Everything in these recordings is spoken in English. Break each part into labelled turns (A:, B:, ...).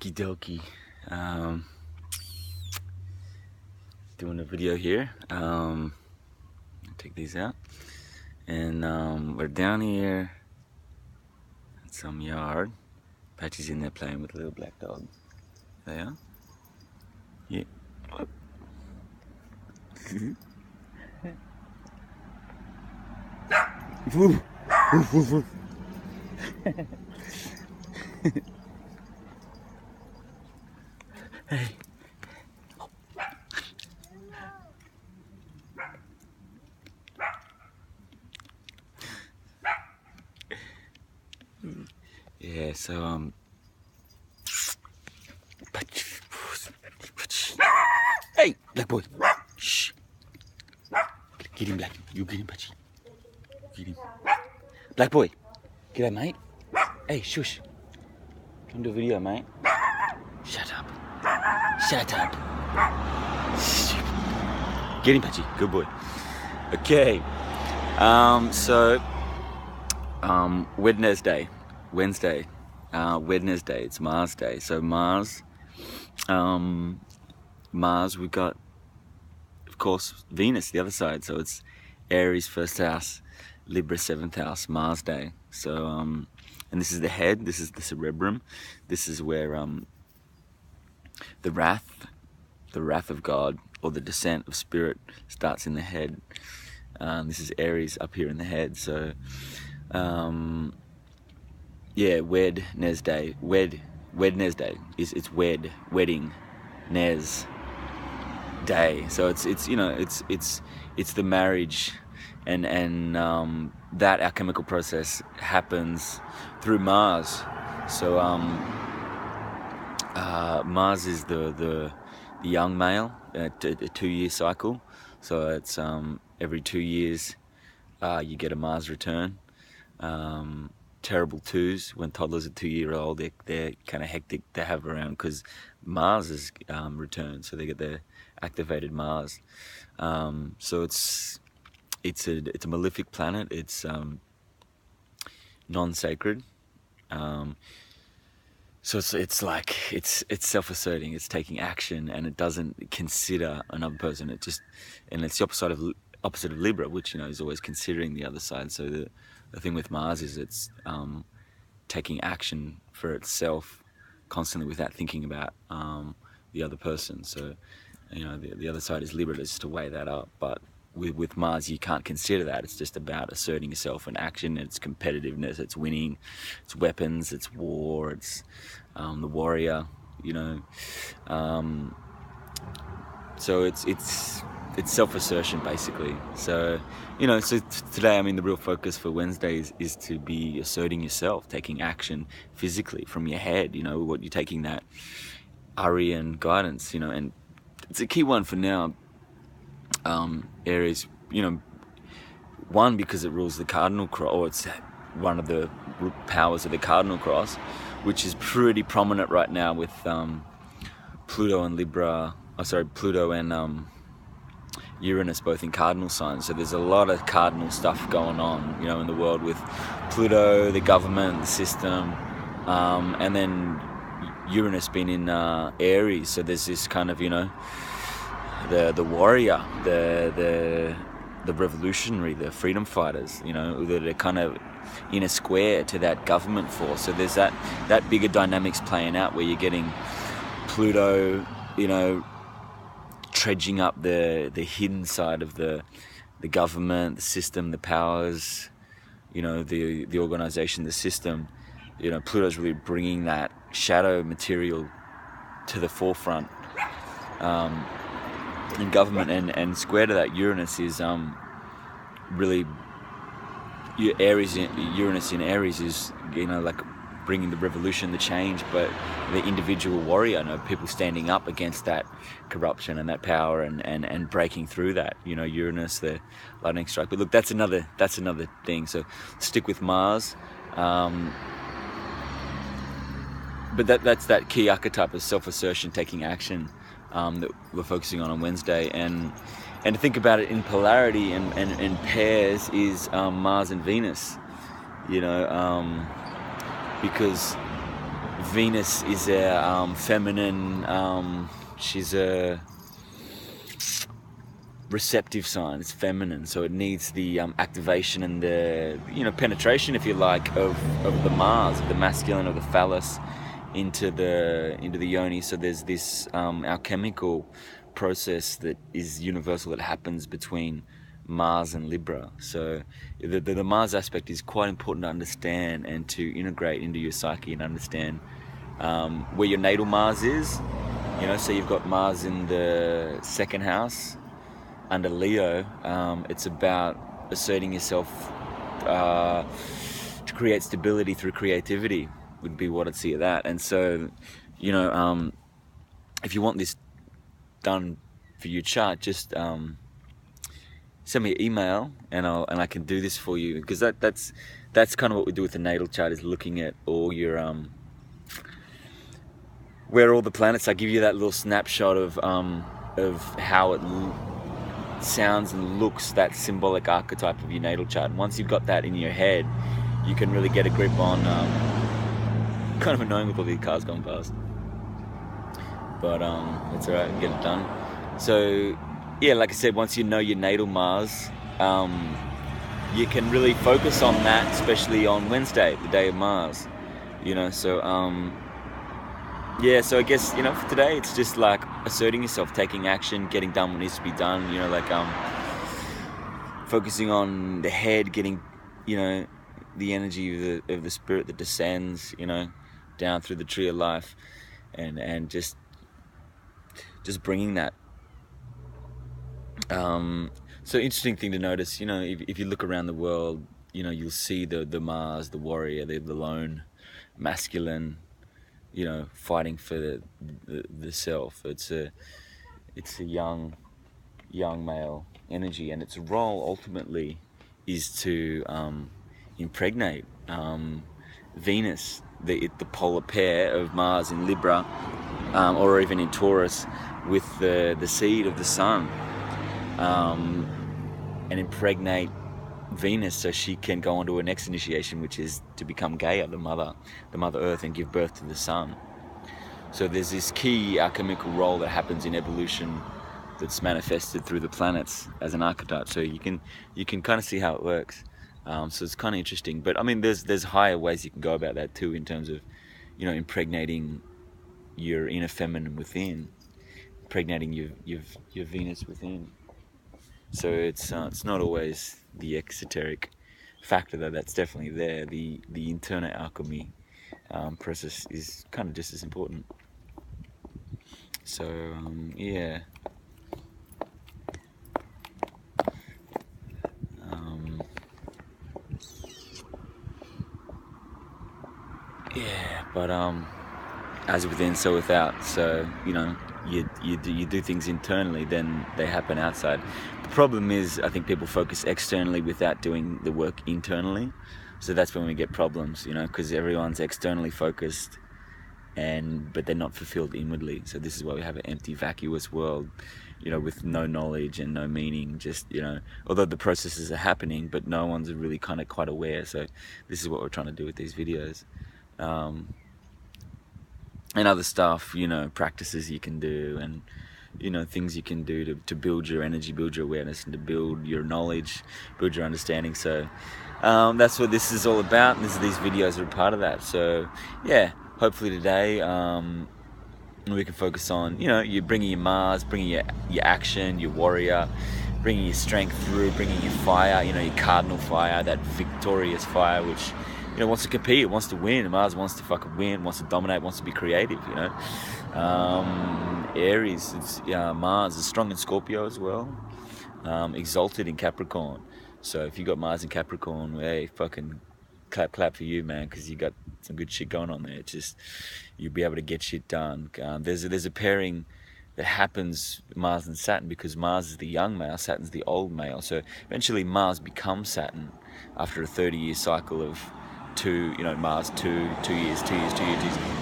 A: Okie dokie. Doing a video here. Take these out. And we're down here at some yard. Patchy's in there playing with a little black dog. They are? Yeah. Hey. Yeah, so hey, black boy. Shh. Get him, black. You get him, Patchy. Get him. Black boy. Get up, mate. Hey, shush. Come do a video, mate. Shut up. Shut up. Get him, Patchy. Good boy. Okay. Wed-Nez-Day. Wednesday. Wed-Nez-Day. It's Mars Day. So Mars, we've got, of course, Venus, the other side. So it's Aries, first house, Libra, seventh house, Mars Day. So, and this is the head, this is the cerebrum. This is where the wrath of God, or the descent of spirit, starts in the head. This is Aries up here in the head. So, yeah, Wed-Nez-Day. Wed-Nez-Day it's wedding, Nez day. So it's you know it's the marriage, and that alchemical process happens through Mars. So Mars is the young male, a 2-year cycle. So it's every 2 years you get a Mars return. Terrible twos when toddlers are 2-year-old. They're kind of hectic to have around because Mars is returned, so they get their activated Mars. So it's a malefic planet. It's non-sacred. So it's like it's self-asserting. It's taking action, and it doesn't consider another person. And it's the opposite of Libra, which is always considering the other side. So the thing with Mars is it's taking action for itself constantly without thinking about the other person. So the other side is Libra, just to weigh that up. But with Mars, you can't consider that. It's just about asserting yourself in action. It's competitiveness. It's winning. It's weapons. It's war. It's the warrior. So it's self-assertion, basically. So so today, the real focus for Wednesday is to be asserting yourself, taking action physically from your head. What you're taking that Aryan guidance. And it's a key one for now. Aries, one, because it rules the cardinal cross, or it's one of the powers of the cardinal cross, which is pretty prominent right now with Pluto and Uranus both in cardinal signs. So there's a lot of cardinal stuff going on, in the world with Pluto, the government, the system, and then Uranus being in Aries. So there's this kind of, the warrior, the revolutionary, the freedom fighters, that are kind of in a square to that government force. So there's that bigger dynamics playing out where you're getting Pluto, trudging up the hidden side of the government, the system, the powers, the organization, the system. Pluto's really bringing that shadow material to the forefront in government, and square to that Uranus is really Uranus in Aries is like bringing the revolution, the change, but the individual warrior, people standing up against that corruption and that power and breaking through that. Uranus, the lightning strike. But look, that's another thing. So stick with Mars. But that's that key archetype of self-assertion, taking action, that we're focusing on Wednesday, and to think about it in polarity and pairs is Mars and Venus, because Venus is a feminine, she's a receptive sign. It's feminine, so it needs the activation and the penetration, if you like, of the Mars, of the masculine, of the phallus into the yoni. So there's this alchemical process that is universal that happens between Mars and Libra. So the Mars aspect is quite important to understand and to integrate into your psyche and understand where your natal Mars is. So you've got Mars in the second house under Leo. It's about asserting yourself to create stability through creativity, would be what I'd see of that. And so, if you want this done for your chart, just send me an email and I can do this for you, because that's kind of what we do with the natal chart, is looking at all your where all the planets. I give you that little snapshot of how it sounds and looks, that symbolic archetype of your natal chart. And once you've got that in your head, you can really get a grip on kind of annoying with all these cars going past, but it's alright, get it done. So yeah, like I said, once you know your natal Mars, you can really focus on that, especially on Wednesday, the day of Mars. So yeah, so I guess, for today, it's just like asserting yourself, taking action, getting done what needs to be done, focusing on the head, getting, the energy of the spirit that descends, down through the tree of life, and just bringing that. So interesting thing to notice, if you look around the world, you'll see the Mars, the warrior, the lone masculine, fighting for the self. It's a young male energy, and its role ultimately is to impregnate Venus, the polar pair of Mars in Libra, or even in Taurus, with the seed of the sun, and impregnate Venus, so she can go on to her next initiation, which is to become Gaia, the mother Earth, and give birth to the sun. So there's this key alchemical role that happens in evolution that's manifested through the planets as an archetype. So you can kind of see how it works. So it's kind of interesting. But I mean, there's higher ways you can go about that too, in terms of impregnating your inner feminine within, impregnating your Venus within. So it's not always the exoteric factor, though. That's definitely there. The internal alchemy process is kind of just as important. So yeah. But as within, so without. So you do things internally, then they happen outside. The problem is, I think people focus externally without doing the work internally. So that's when we get problems, because everyone's externally focused, but they're not fulfilled inwardly. So this is why we have an empty, vacuous world, with no knowledge and no meaning. Just although the processes are happening, but no one's really kind of quite aware. So this is what we're trying to do with these videos. And other stuff, practices you can do, and things you can do to build your energy, build your awareness, and to build your knowledge, build your understanding. So that's what this is all about. These videos are a part of that. So yeah, hopefully today we can focus on you bringing your Mars, bringing your action, your warrior, bringing your strength through, bringing your fire, your cardinal fire, that victorious fire, which wants to compete, it wants to win. Mars wants to fucking win, wants to dominate, wants to be creative, Aries, it's Mars is strong in Scorpio as well, exalted in Capricorn. So if you got Mars in Capricorn, hey, fucking clap for you, man, because you got some good shit going on there. It's just, you'll be able to get shit done. There's a pairing that happens, Mars and Saturn, because Mars is the young male, Saturn's the old male. So eventually Mars becomes Saturn after a 30-year cycle of Mars 2 years,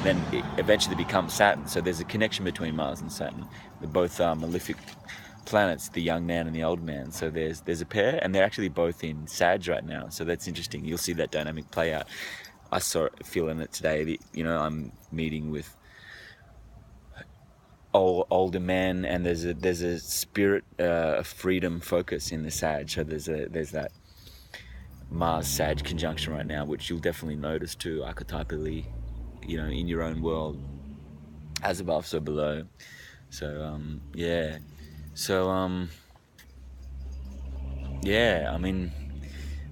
A: then it eventually becomes Saturn. So there's a connection between Mars and Saturn. They're both malefic planets, the young man and the old man. So there's a pair, and they're actually both in Sag right now. So that's interesting. You'll see that dynamic play out. I saw it, feeling it today. You know, I'm meeting with older men, and there's a spirit of freedom focus in the Sag. So there's that Mars Sag conjunction right now, which you'll definitely notice too, archetypally, you know, in your own world, as above, so below. So yeah. So yeah. I mean,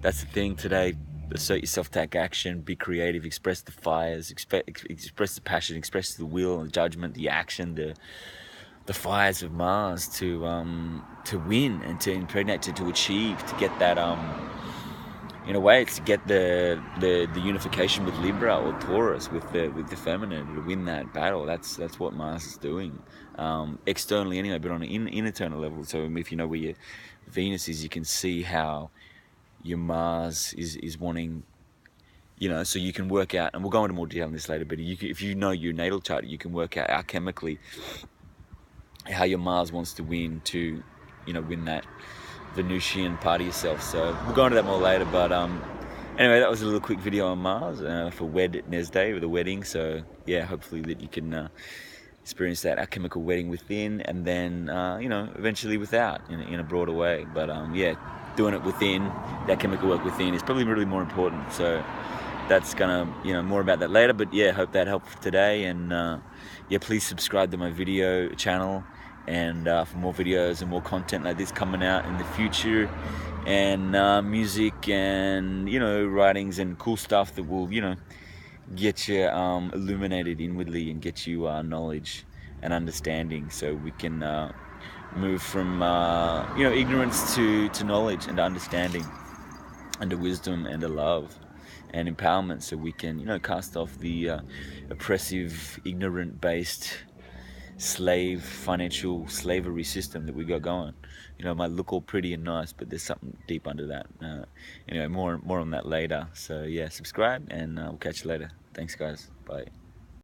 A: that's the thing today. Assert yourself, take action, be creative, express the fires, express the passion, express the will, the judgment, the action, the fires of Mars to win and to impregnate, to achieve, to get that in a way, it's to get the unification with Libra or Taurus, with the feminine, to win that battle. That's what Mars is doing, externally anyway, but on an internal level. So if you know where your Venus is, you can see how your Mars is wanting, you know, so you can work out, and we'll go into more detail on this later, but if you know your natal chart, you can work out alchemically how your Mars wants to win, to, you know, win that Venusian part of yourself. So we'll go into that more later, but anyway, that was a little quick video on Mars for Wed-Nez-Day, with a wedding. So yeah, hopefully that you can experience that alchemical wedding within, and then you know, eventually without, in a broader way. But yeah, doing it within, that chemical work within, is probably really more important. So that's gonna, you know, more about that later. But yeah, hope that helped for today, and yeah, please subscribe to my video channel, and for more videos and more content like this coming out in the future, and music, and, you know, writings and cool stuff that will, you know, get you illuminated inwardly, and get you knowledge and understanding, so we can move from you know, ignorance to knowledge and understanding, and to wisdom, and to love and empowerment, so we can, you know, cast off the oppressive, ignorant based financial slavery system that we got going. You know, it might look all pretty and nice, but there's something deep under that. Anyway, more on that later. So yeah, subscribe, and we'll catch you later. Thanks guys, bye.